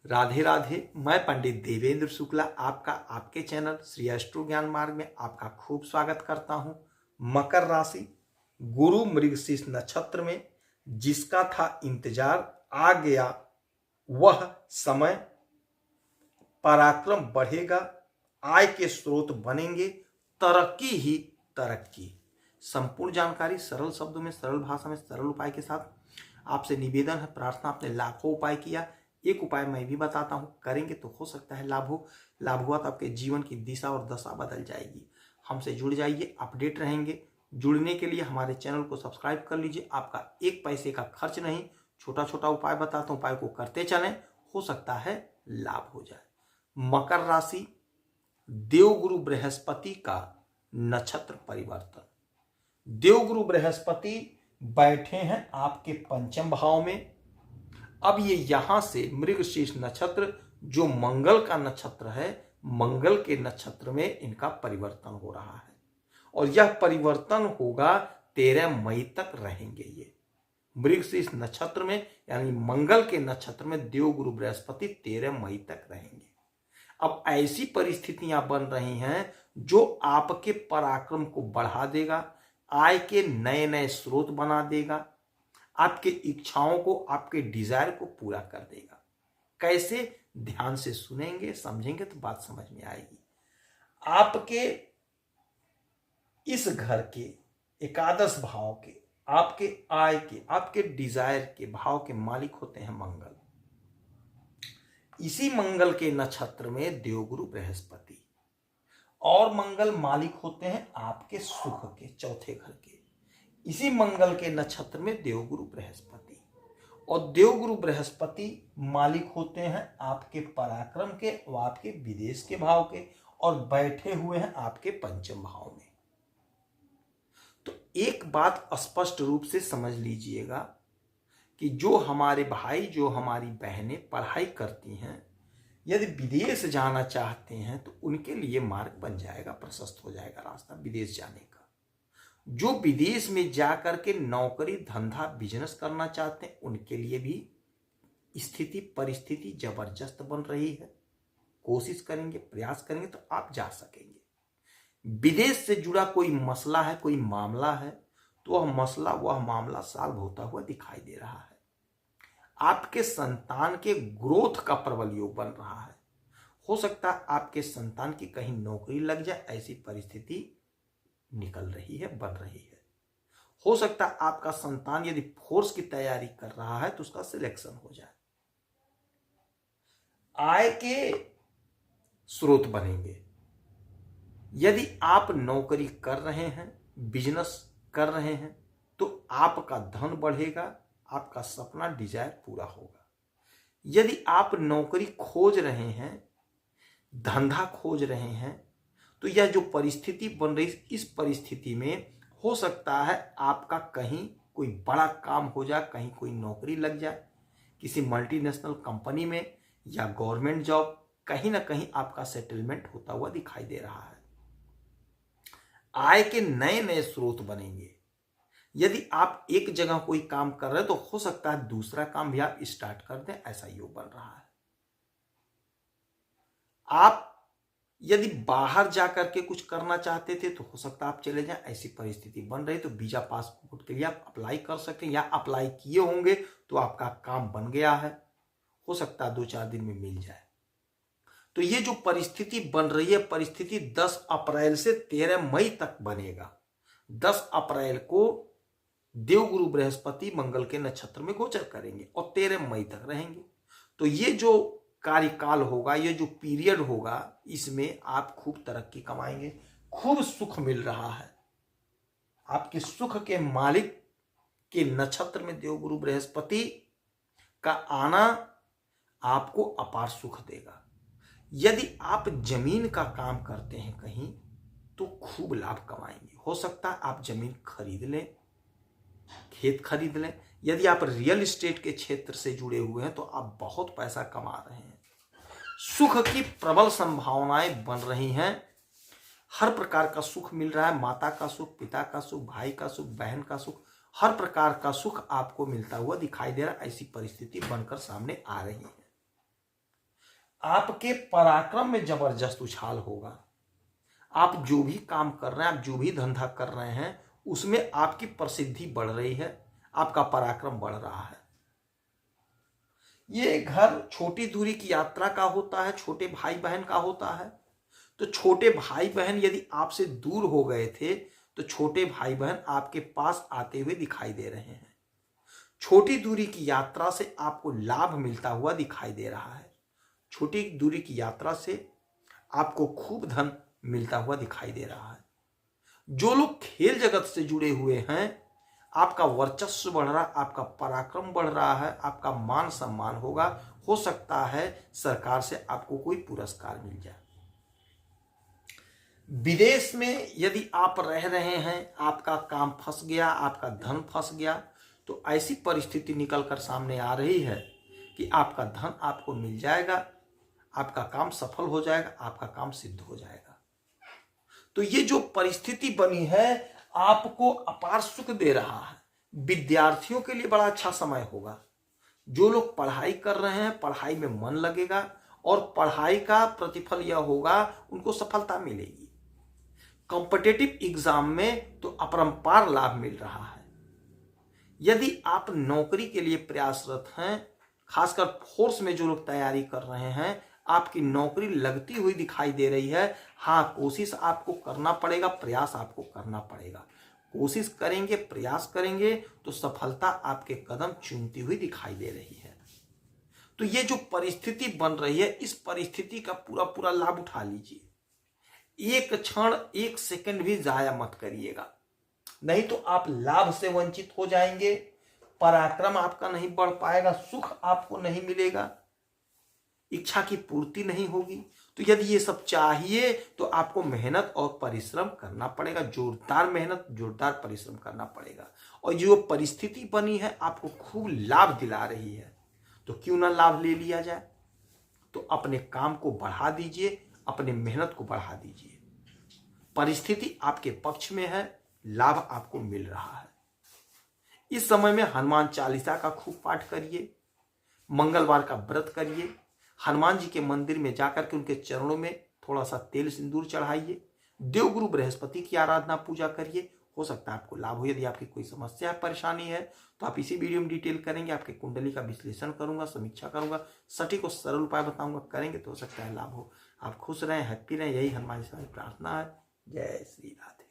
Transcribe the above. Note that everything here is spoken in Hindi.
राधे राधे। मैं पंडित देवेंद्र शुक्ला आपका आपके चैनल श्री एस्ट्रो ज्ञान मार्ग में आपका खूब स्वागत करता हूं। मकर राशि, गुरु मृगशीर्ष नक्षत्र में जिसका था इंतजार आ गया वह समय। पराक्रम बढ़ेगा, आय के स्रोत बनेंगे, तरक्की ही तरक्की। संपूर्ण जानकारी सरल शब्दों में, सरल भाषा में, सरल उपाय के साथ आपसे निवेदन है, प्रार्थना। आपने लाखों उपाय किया, एक उपाय मैं भी बताता हूं, करेंगे तो हो सकता है लाभ हो। लाभ हुआ तो आपके जीवन की दिशा और दशा बदल जाएगी। हमसे जुड़ जाइए, अपडेट रहेंगे। जुड़ने के लिए हमारे चैनल को सब्सक्राइब कर लीजिए। आपका एक पैसे का खर्च नहीं, छोटा छोटा उपाय बताता हूं, उपाय को करते चलें, हो सकता है लाभ हो जाए। मकर राशि, देवगुरु बृहस्पति का नक्षत्र परिवर्तन। देवगुरु बृहस्पति बैठे हैं आपके पंचम भाव में। अब ये यहां से मृगशीर्ष नक्षत्र जो मंगल का नक्षत्र है, मंगल के नक्षत्र में इनका परिवर्तन हो रहा है और यह परिवर्तन होगा 13 मई तक रहेंगे ये मृगशीर्ष नक्षत्र में, यानी मंगल के नक्षत्र में देवगुरु बृहस्पति 13 मई तक रहेंगे। अब ऐसी परिस्थितियां बन रही हैं जो आपके पराक्रम को बढ़ा देगा, आय के नए नए स्रोत बना देगा, आपके इच्छाओं को, आपके डिजायर को पूरा कर देगा। कैसे? ध्यान से सुनेंगे, समझेंगे तो बात समझ में आएगी। आपके इस घर के एकादश भाव के, आपके आय के, आपके डिजायर के भाव के मालिक होते हैं मंगल। इसी मंगल के नक्षत्र में देवगुरु बृहस्पति, और मंगल मालिक होते हैं आपके सुख के, चौथे घर के। इसी मंगल के नक्षत्र में देवगुरु बृहस्पति, और देवगुरु बृहस्पति मालिक होते हैं आपके पराक्रम के और आपके विदेश के भाव के, और बैठे हुए हैं आपके पंचम भाव में। तो एक बात स्पष्ट रूप से समझ लीजिएगा कि जो हमारे भाई, जो हमारी बहनें पढ़ाई करती हैं, यदि विदेश जाना चाहते हैं तो उनके लिए मार्ग बन जाएगा, प्रशस्त हो जाएगा रास्ता विदेश जाने का। जो विदेश में जाकर के नौकरी, धंधा, बिजनेस करना चाहते हैं उनके लिए भी स्थिति, परिस्थिति जबरदस्त बन रही है। कोशिश करेंगे, प्रयास करेंगे तो आप जा सकेंगे। विदेश से जुड़ा कोई मसला है, कोई मामला है, तो वह मसला, वह मामला सॉल्व होता हुआ दिखाई दे रहा है। आपके संतान के ग्रोथ का प्रबल योग बन रहा है। हो सकता है आपके संतान की कहीं नौकरी लग जाए, ऐसी परिस्थिति निकल रही है, बन रही है। हो सकता है आपका संतान यदि फोर्स की तैयारी कर रहा है तो उसका सिलेक्शन हो जाए। आय के स्रोत बनेंगे। यदि आप नौकरी कर रहे हैं, बिजनेस कर रहे हैं, तो आपका धन बढ़ेगा, आपका सपना, डिजायर पूरा होगा। यदि आप नौकरी खोज रहे हैं, धंधा खोज रहे हैं, तो यह जो परिस्थिति बन रही है, इस परिस्थिति में हो सकता है आपका कहीं कोई बड़ा काम हो जाए, कहीं कोई नौकरी लग जाए, किसी मल्टीनेशनल कंपनी में या गवर्नमेंट जॉब, कहीं ना कहीं आपका सेटलमेंट होता हुआ दिखाई दे रहा है। आय के नए नए स्रोत बनेंगे। यदि आप एक जगह कोई काम कर रहे हैं तो हो सकता है दूसरा काम भी आप स्टार्ट कर दें, ऐसा योग बन रहा है। आप यदि बाहर जाकर के कुछ करना चाहते थे तो हो सकता है आप चले जाएं, ऐसी परिस्थिति बन रही तो वीजा, पासपोर्ट के लिए आप अप्लाई कर सकें, या अप्लाई किए होंगे तो आपका काम बन गया है, हो सकता है 2-4 दिन में मिल जाए। तो ये जो परिस्थिति बन रही है, परिस्थिति 10 अप्रैल से 13 मई तक बनेगा। 10 अप्रैल को देवगुरु बृहस्पति मंगल के नक्षत्र में गोचर करेंगे और 13 मई तक रहेंगे। तो ये जो कार्यकाल होगा, ये जो पीरियड होगा, इसमें आप खूब तरक्की कमाएंगे, खूब सुख मिल रहा है। आपके सुख के मालिक के नक्षत्र में देवगुरु बृहस्पति का आना आपको अपार सुख देगा। यदि आप जमीन का काम करते हैं कहीं तो खूब लाभ कमाएंगे। हो सकता है आप जमीन खरीद लें, खेत खरीद लें। यदि आप रियल एस्टेट के क्षेत्र से जुड़े हुए हैं तो आप बहुत पैसा कमा रहे हैं। सुख की प्रबल संभावनाएं बन रही हैं। हर प्रकार का सुख मिल रहा है। माता का सुख, पिता का सुख, भाई का सुख, बहन का सुख, हर प्रकार का सुख आपको मिलता हुआ दिखाई दे रहा है। ऐसी परिस्थिति बनकर सामने आ रही है। आपके पराक्रम में जबरदस्त उछाल होगा। आप जो भी काम कर रहे हैं, आप जो भी धंधा कर रहे हैं, उसमें आपकी प्रसिद्धि बढ़ रही है, आपका पराक्रम बढ़ रहा है। ये घर छोटी दूरी की यात्रा का होता है, छोटे भाई बहन का होता है। तो छोटे भाई बहन यदि आपसे दूर हो गए थे तो छोटे भाई बहन आपके पास आते हुए दिखाई दे रहे हैं। छोटी दूरी की यात्रा से आपको लाभ मिलता हुआ दिखाई दे रहा है। छोटी दूरी की यात्रा से आपको खूब धन मिलता हुआ दिखाई दे रहा है। जो लोग खेल जगत से जुड़े हुए हैं, आपका वर्चस्व बढ़ रहा, आपका पराक्रम बढ़ रहा है, आपका मान सम्मान होगा। हो सकता है सरकार से आपको कोई पुरस्कार मिल जाए। विदेश में यदि आप रह रहे हैं, आपका काम फंस गया, आपका धन फंस गया, तो ऐसी परिस्थिति निकलकर सामने आ रही है कि आपका धन आपको मिल जाएगा, आपका काम सफल हो जाएगा, आपका काम सिद्ध हो जाएगा। तो ये जो परिस्थिति बनी है आपको अपार सुख दे रहा है। विद्यार्थियों के लिए बड़ा अच्छा समय होगा। जो लोग पढ़ाई कर रहे हैं, पढ़ाई में मन लगेगा और पढ़ाई का प्रतिफल यह होगा, उनको सफलता मिलेगी। कॉम्पिटिटिव एग्जाम में तो अपरंपार लाभ मिल रहा है। यदि आप नौकरी के लिए प्रयासरत हैं, खासकर फोर्स में जो लोग तैयारी कर रहे हैं, आपकी नौकरी लगती हुई दिखाई दे रही है। हाँ, कोशिश आपको करना पड़ेगा, प्रयास आपको करना पड़ेगा। कोशिश करेंगे, प्रयास करेंगे तो सफलता आपके कदम चूमती हुई दिखाई दे रही है। तो ये जो परिस्थिति बन रही है, इस परिस्थिति का पूरा पूरा लाभ उठा लीजिए। एक क्षण, एक सेकंड भी जाया मत करिएगा, नहीं तो आप लाभ से वंचित हो जाएंगे। पराक्रम आपका नहीं बढ़ पाएगा, सुख आपको नहीं मिलेगा, इच्छा की पूर्ति नहीं होगी। तो यदि ये सब चाहिए तो आपको मेहनत और परिश्रम करना पड़ेगा, जोरदार मेहनत, जोरदार परिश्रम करना पड़ेगा। और जो परिस्थिति बनी है आपको खूब लाभ दिला रही है, तो क्यों ना लाभ ले लिया जाए। तो अपने काम को बढ़ा दीजिए, अपने मेहनत को बढ़ा दीजिए। परिस्थिति आपके पक्ष में है, लाभ आपको मिल रहा है। इस समय में हनुमान चालीसा का खूब पाठ करिए, मंगलवार का व्रत करिए, हनुमान जी के मंदिर में जाकर के उनके चरणों में थोड़ा सा तेल सिंदूर चढ़ाइए, देवगुरु बृहस्पति की आराधना पूजा करिए। हो सकता है आपको लाभ हो। यदि आपकी कोई समस्या परेशानी है तो आप इसी वीडियो में डिटेल करेंगे, आपके कुंडली का विश्लेषण करूंगा, समीक्षा करूंगा, सटीक और सरल उपाय बताऊंगा, करेंगे तो हो सकता है लाभ हो। आप खुश रहें, हैप्पी रहें, यही हनुमान जी से प्रार्थना है। जय श्री राधे।